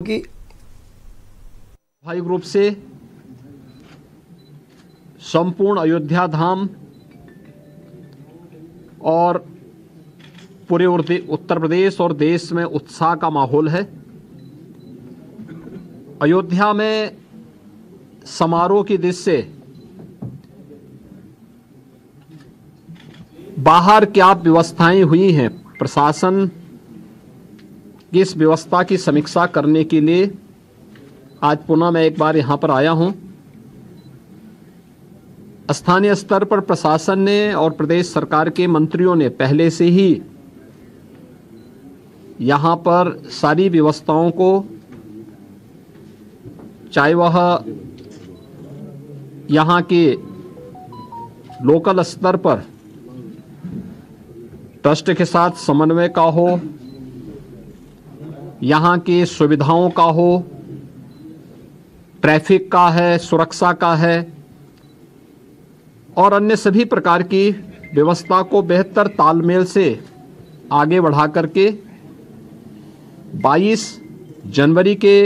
होगी। स्वाभाविक रूप से संपूर्ण अयोध्या धाम और पूरे उत्तर प्रदेश और देश में उत्साह का माहौल है। अयोध्या में समारोह की दृष्टि से बाहर क्या व्यवस्थाएं हुई हैं, प्रशासन की इस व्यवस्था की समीक्षा करने के लिए आज पुनः मैं एक बार यहां पर आया हूं। स्थानीय स्तर पर प्रशासन ने और प्रदेश सरकार के मंत्रियों ने पहले से ही यहां पर सारी व्यवस्थाओं को, चाहे वह यहां के लोकल स्तर पर ट्रस्ट के साथ समन्वय का हो, यहां की सुविधाओं का हो, ट्रैफिक का है, सुरक्षा का है और अन्य सभी प्रकार की व्यवस्था को बेहतर तालमेल से आगे बढ़ा करके 22 जनवरी के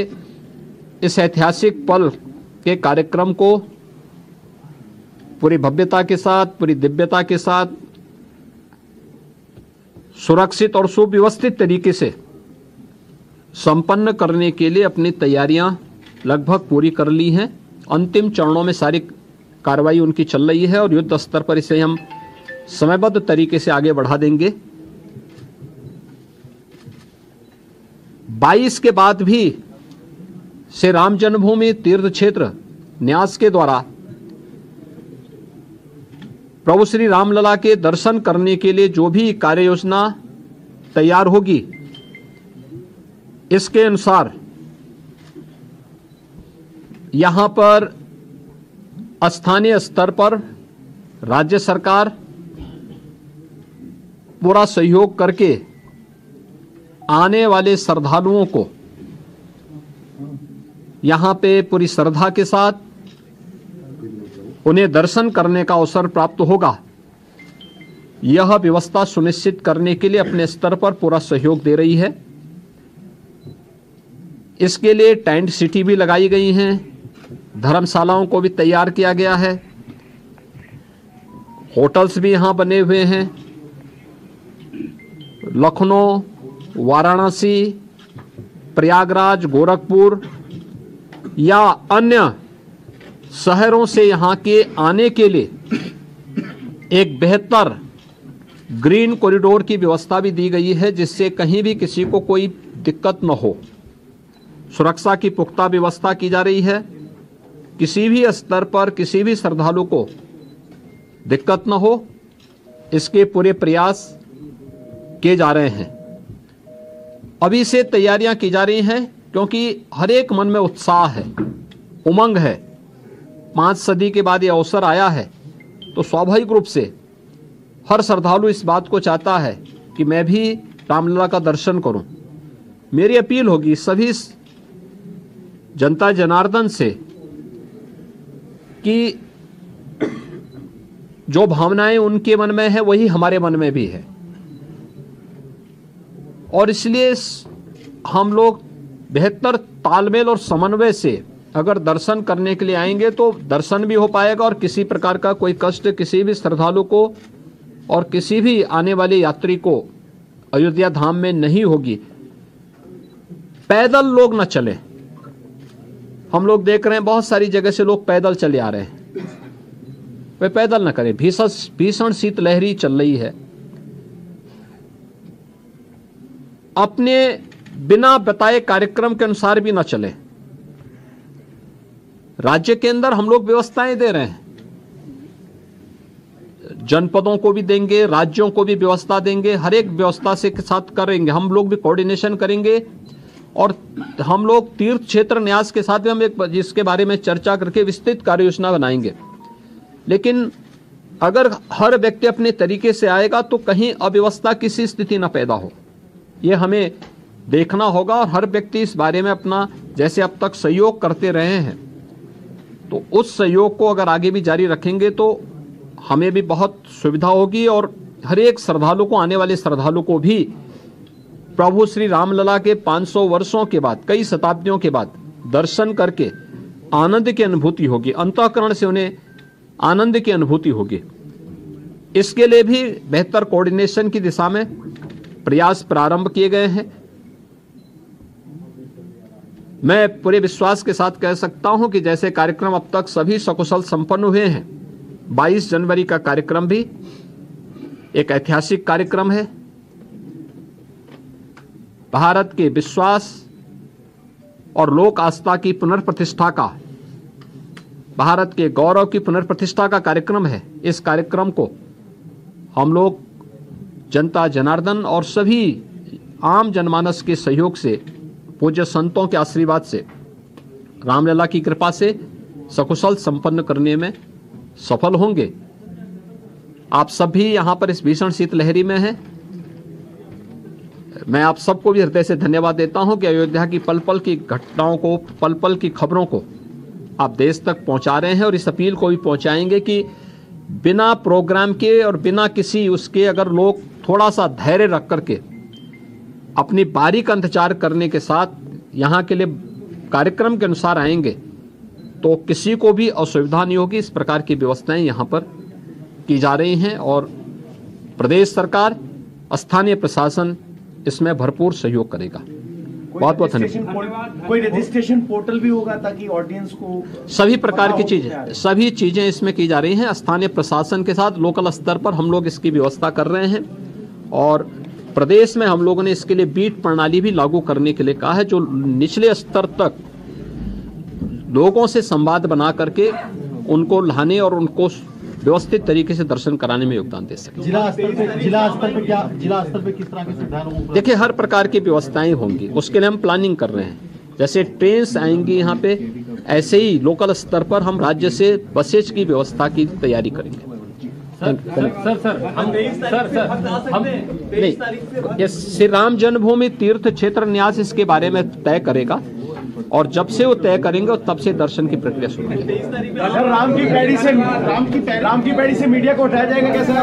इस ऐतिहासिक पल के कार्यक्रम को पूरी भव्यता के साथ, पूरी दिव्यता के साथ, सुरक्षित और सुव्यवस्थित तरीके से संपन्न करने के लिए अपनी तैयारियां लगभग पूरी कर ली हैं। अंतिम चरणों में सारी कार्रवाई उनकी चल रही है और युद्ध स्तर पर इसे हम समयबद्ध तरीके से आगे बढ़ा देंगे। 22 के बाद भी श्री राम जन्मभूमि तीर्थ क्षेत्र न्यास के द्वारा प्रभु श्री रामलला के दर्शन करने के लिए जो भी कार्य योजना तैयार होगी, इसके अनुसार यहां पर स्थानीय स्तर पर राज्य सरकार पूरा सहयोग करके आने वाले श्रद्धालुओं को यहां पे पूरी श्रद्धा के साथ उन्हें दर्शन करने का अवसर प्राप्त होगा, यह व्यवस्था सुनिश्चित करने के लिए अपने स्तर पर पूरा सहयोग दे रही है। इसके लिए टेंट सिटी भी लगाई गई हैं, धर्मशालाओं को भी तैयार किया गया है, होटल्स भी यहां बने हुए हैं। लखनऊ, वाराणसी, प्रयागराज, गोरखपुर या अन्य शहरों से यहां के आने के लिए एक बेहतर ग्रीन कॉरिडोर की व्यवस्था भी दी गई है, जिससे कहीं भी किसी को कोई दिक्कत न हो। सुरक्षा की पुख्ता व्यवस्था की जा रही है, किसी भी स्तर पर किसी भी श्रद्धालु को दिक्कत न हो, इसके पूरे प्रयास किए जा रहे हैं। अभी से तैयारियां की जा रही हैं क्योंकि हर एक मन में उत्साह है, उमंग है। 5 सदी के बाद यह अवसर आया है, तो स्वाभाविक रूप से हर श्रद्धालु इस बात को चाहता है कि मैं भी रामलला का दर्शन करूं। मेरी अपील होगी सभी जनता जनार्दन से कि जो भावनाएं उनके मन में है वही हमारे मन में भी है, और इसलिए हम लोग बेहतर तालमेल और समन्वय से अगर दर्शन करने के लिए आएंगे तो दर्शन भी हो पाएगा और किसी प्रकार का कोई कष्ट किसी भी श्रद्धालु को और किसी भी आने वाले यात्री को अयोध्या धाम में नहीं होगी। पैदल लोग न चलें। हम लोग देख रहे हैं बहुत सारी जगह से लोग पैदल चले आ रहे हैं, वे पैदल न करें। भीषण शीतलहरी चल रही है। अपने बिना बताए कार्यक्रम के अनुसार भी न चले। राज्य के अंदर हम लोग व्यवस्थाएं दे रहे हैं, जनपदों को भी देंगे, राज्यों को भी व्यवस्था देंगे, हर एक व्यवस्था से के साथ करेंगे। हम लोग भी कोऑर्डिनेशन करेंगे और हम लोग तीर्थ क्षेत्र न्यास के साथ भी हम एक जिसके बारे में चर्चा करके विस्तृत कार्य योजना बनाएंगे। लेकिन अगर हर व्यक्ति अपने तरीके से आएगा तो कहीं अव्यवस्था किसी स्थिति न पैदा हो, ये हमें देखना होगा। और हर व्यक्ति इस बारे में अपना जैसे अब तक सहयोग करते रहे हैं, तो उस सहयोग को अगर आगे भी जारी रखेंगे तो हमें भी बहुत सुविधा होगी और हर एक श्रद्धालु को, आने वाले श्रद्धालु को भी प्रभु श्री रामलला के 500 वर्षों के बाद, कई शताब्दियों के बाद दर्शन करके आनंद की अनुभूति होगी, अंतःकरण से उन्हें आनंद की अनुभूति होगी। इसके लिए भी बेहतर कोऑर्डिनेशन की दिशा में प्रयास प्रारंभ किए गए हैं। मैं पूरे विश्वास के साथ कह सकता हूं कि जैसे कार्यक्रम अब तक सभी सकुशल संपन्न हुए हैं, 22 जनवरी का कार्यक्रम भी एक ऐतिहासिक कार्यक्रम है। भारत के विश्वास और लोक आस्था की पुनर्प्रतिष्ठा का, भारत के गौरव की पुनर्प्रतिष्ठा का कार्यक्रम है। इस कार्यक्रम को हम लोग जनता जनार्दन और सभी आम जनमानस के सहयोग से, पूज्य संतों के आशीर्वाद से, रामलला की कृपा से सकुशल संपन्न करने में सफल होंगे। आप सब भी यहाँ पर इस भीषण शीतलहरी में हैं। मैं आप सबको भी हृदय से धन्यवाद देता हूँ कि अयोध्या की पल पल की घटनाओं को, पल पल की खबरों को आप देश तक पहुँचा रहे हैं और इस अपील को भी पहुँचाएंगे कि बिना प्रोग्राम के और बिना किसी उसके अगर लोग थोड़ा सा धैर्य रख करके अपनी बारी का इंतजार करने के साथ यहाँ के लिए कार्यक्रम के अनुसार आएंगे तो किसी को भी असुविधा नहीं होगी। इस प्रकार की व्यवस्थाएं यहाँ पर की जा रही हैं और प्रदेश सरकार, स्थानीय प्रशासन इसमें भरपूर सहयोग करेगा। बहुत बहुत धन्यवाद। कोई रजिस्ट्रेशन पोर्टल भी होगा ताकि ऑडियंस को सभी प्रकार की चीजें, सभी चीजें इसमें की जा रही हैं। स्थानीय प्रशासन के साथ लोकल स्तर पर हम लोग इसकी व्यवस्था कर रहे हैं और प्रदेश में हम लोगों ने इसके लिए बीट प्रणाली भी लागू करने के लिए कहा है, जो निचले स्तर तक लोगों से संवाद बना करके उनको लाने और उनको व्यवस्थित तरीके से दर्शन कराने में योगदान दे सके। जिला स्तर पे किस तरह की सुविधाएं लोगों को? देखिए, हर प्रकार की व्यवस्थाएं होंगी, उसके लिए हम प्लानिंग कर रहे हैं। जैसे ट्रेन्स आएंगी यहाँ पे, ऐसे ही लोकल स्तर पर हम राज्य से बसेज की व्यवस्था की तैयारी करेंगे। सर हम नहीं, ये श्री राम जन्मभूमि तीर्थ क्षेत्र न्यास इसके बारे में तय करेगा और जब से वो तय करेंगे तब से दर्शन की प्रक्रिया शुरू होगी। राम की पैड़ी से मीडिया को हटाया जाएगा कैसे?